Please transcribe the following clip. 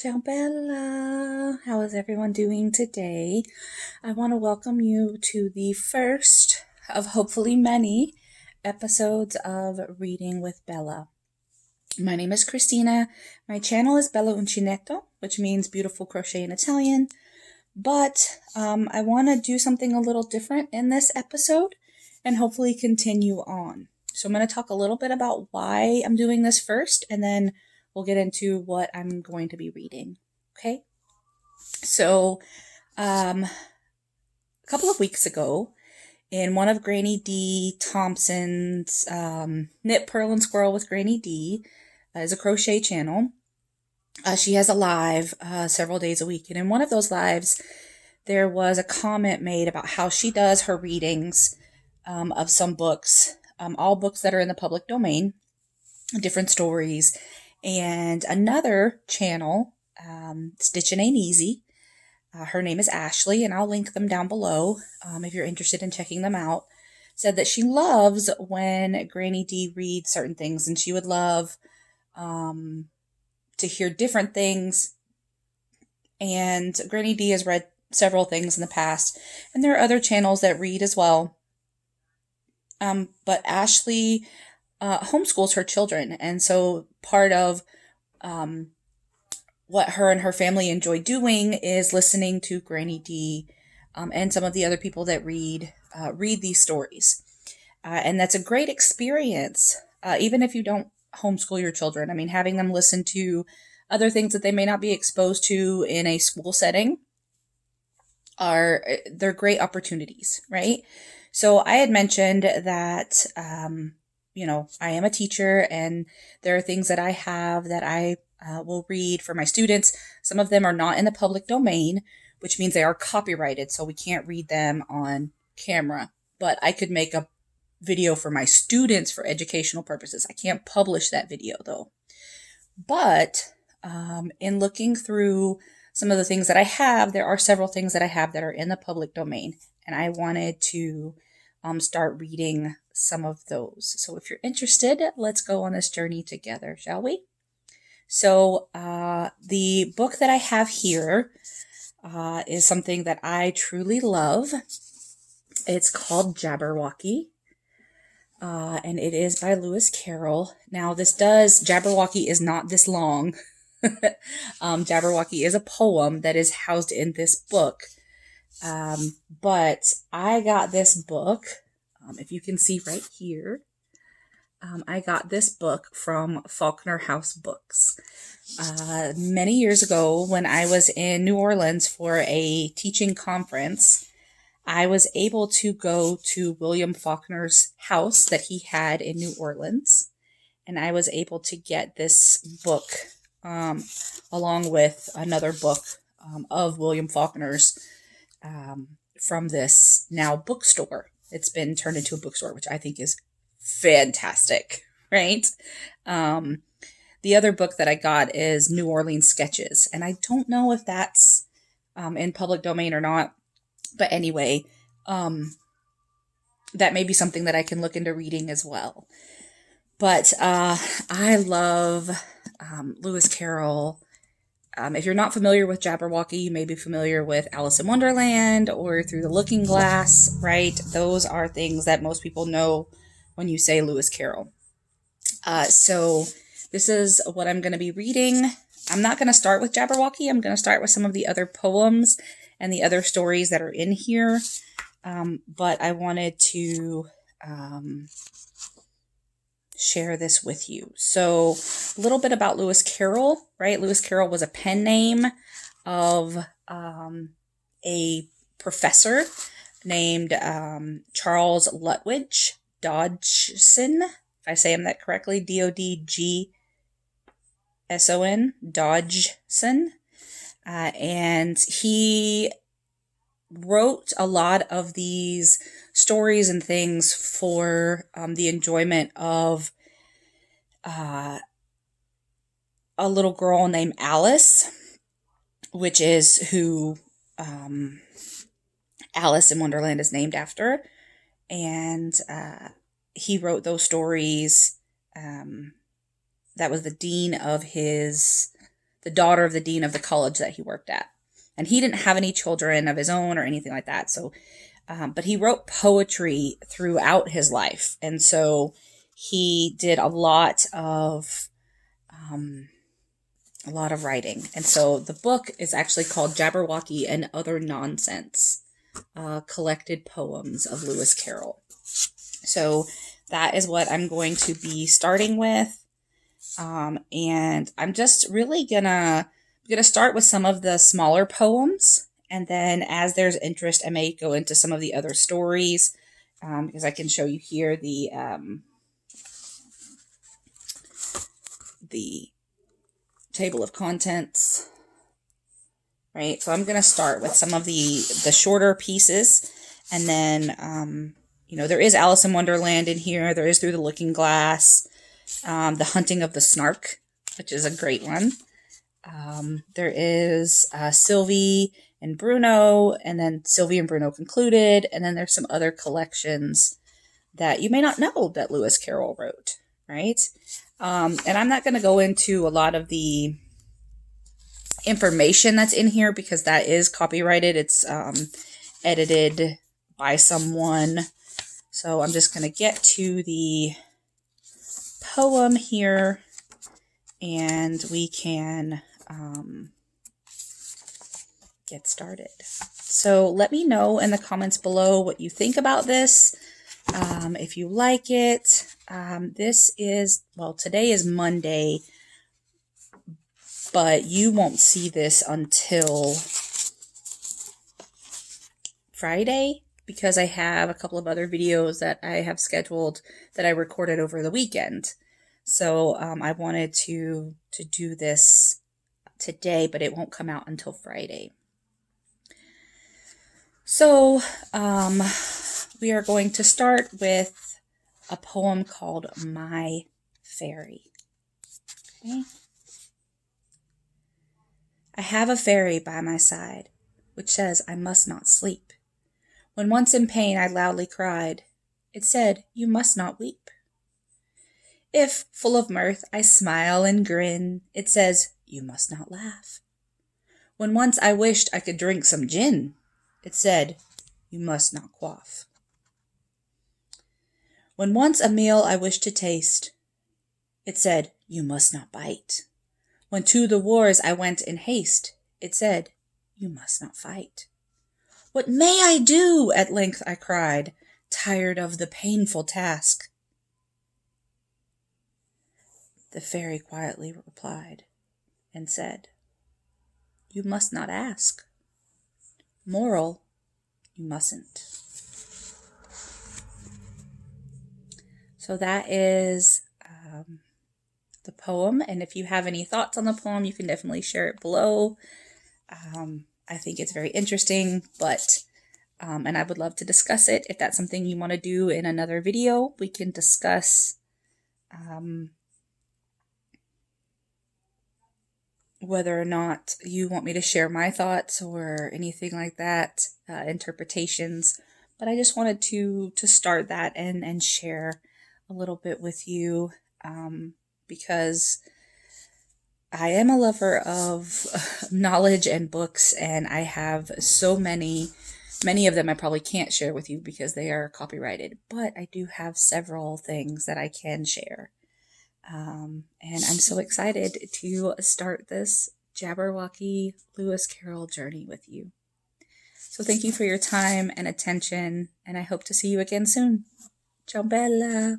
Ciao Bella! How is everyone doing today? I want to welcome you to the first of hopefully many episodes of Reading with Bella. My name is Christina. My channel is Bellauncinettocrafts, which means beautiful crochet in Italian. But I want to do something a little different in this episode and hopefully continue on. So I'm going to talk a little bit about why I'm doing this first, and then we'll get into what I'm going to be reading. Okay? So, a couple of weeks ago, in one of Granny D. Thompson's Knit, Purl, and Squirrel with Granny D. Is a crochet channel. She has a live several days a week. And in one of those lives, there was a comment made about how she does her readings of some books, all books that are in the public domain, different stories. And another channel, Stitchin' Ain't Easy, her name is Ashley, and I'll link them down below if you're interested in checking them out, said that she loves when Granny D reads certain things, and she would love to hear different things. And Granny D has read several things in the past, and there are other channels that read as well. But Ashley homeschools her children, and so part of what her and her family enjoy doing is listening to Granny D and some of the other people that read these stories. And that's a great experience, even if you don't homeschool your children. I mean, having them listen to other things that they may not be exposed to in a school setting they're great opportunities, right? So I had mentioned that, I am a teacher, and there are things that I have that I will read for my students. Some of them are not in the public domain, which means they are copyrighted, so we can't read them on camera. But I could make a video for my students for educational purposes. I can't publish that video, though. But in looking through some of the things that I have, there are several things that I have that are in the public domain, and I wanted to start reading some of those. So if you're interested, let's go on this journey together, shall we? So the book that I have here is something that I truly love. It's called Jabberwocky, and it is by Lewis Carroll. Now Jabberwocky is not this long. Jabberwocky is a poem that is housed in this book. But I got this book, if you can see right here, I got this book from Faulkner House Books. Many years ago, when I was in New Orleans for a teaching conference, I was able to go to William Faulkner's house that he had in New Orleans, and I was able to get this book along with another book of William Faulkner's from this now bookstore. It's been turned into a bookstore, which I think is fantastic, right? The other book that I got is New Orleans Sketches, and I don't know if that's in public domain or not, but anyway, that may be something that I can look into reading as well. But I love Lewis Carroll. If you're not familiar with Jabberwocky, you may be familiar with Alice in Wonderland or Through the Looking Glass, right? Those are things that most people know when you say Lewis Carroll. So this is what I'm going to be reading. I'm not going to start with Jabberwocky. I'm going to start with some of the other poems and the other stories that are in here. But I wanted to share this with you. So a little bit about Lewis Carroll, right? Lewis Carroll was a pen name of a professor named Charles Lutwidge Dodgson, if I say that correctly, Dodgson, Dodgson. And he wrote a lot of these stories and things for the enjoyment of a little girl named Alice, which is who Alice in Wonderland is named after. And he wrote those stories. That was the dean of his the daughter of the dean of the college that he worked at. And he didn't have any children of his own or anything like that. So, but he wrote poetry throughout his life. And so he did a lot of writing. And so the book is actually called Jabberwocky and Other Nonsense, Collected Poems of Lewis Carroll. So that is what I'm going to be starting with. And I'm just really gonna start with some of the smaller poems. And then as there's interest, I may go into some of the other stories, because I can show you here the table of contents, right? So I'm going to start with some of the shorter pieces, and then, there is Alice in Wonderland in here. There is Through the Looking Glass, The Hunting of the Snark, which is a great one. There is Sylvie and Bruno, and then Sylvie and Bruno Concluded, and then there's some other collections that you may not know that Lewis Carroll wrote, right? And I'm not going to go into a lot of the information that's in here because that is copyrighted. It's edited by someone. So I'm just going to get to the poem here, and we can get started. So let me know in the comments below what you think about this. If you like it. Today is Monday, but you won't see this until Friday because I have a couple of other videos that I have scheduled that I recorded over the weekend. So I wanted to do this today, but it won't come out until Friday. So we are going to start with a poem called My Fairy. Okay. I have a fairy by my side, which says I must not sleep. When once in pain I loudly cried, it said, you must not weep. If, full of mirth, I smile and grin, it says, you must not laugh. When once I wished I could drink some gin, it said, you must not quaff. When once a meal I wished to taste, it said, you must not bite. When to the wars I went in haste, it said, you must not fight. What may I do? At length I cried, tired of the painful task. The fairy quietly replied and said, you must not ask. Moral, you mustn't. So that is the poem, and if you have any thoughts on the poem, you can definitely share it below. I think it's very interesting, and I would love to discuss it. If that's something you want to do in another video, we can discuss whether or not you want me to share my thoughts or anything like that, interpretations. But I just wanted to start that and share a little bit with you, because I am a lover of knowledge and books, and I have so many of them I probably can't share with you because they are copyrighted, but I do have several things that I can share. And I'm so excited to start this Jabberwocky Lewis Carroll journey with you. So thank you for your time and attention, and I hope to see you again soon. Ciao bella!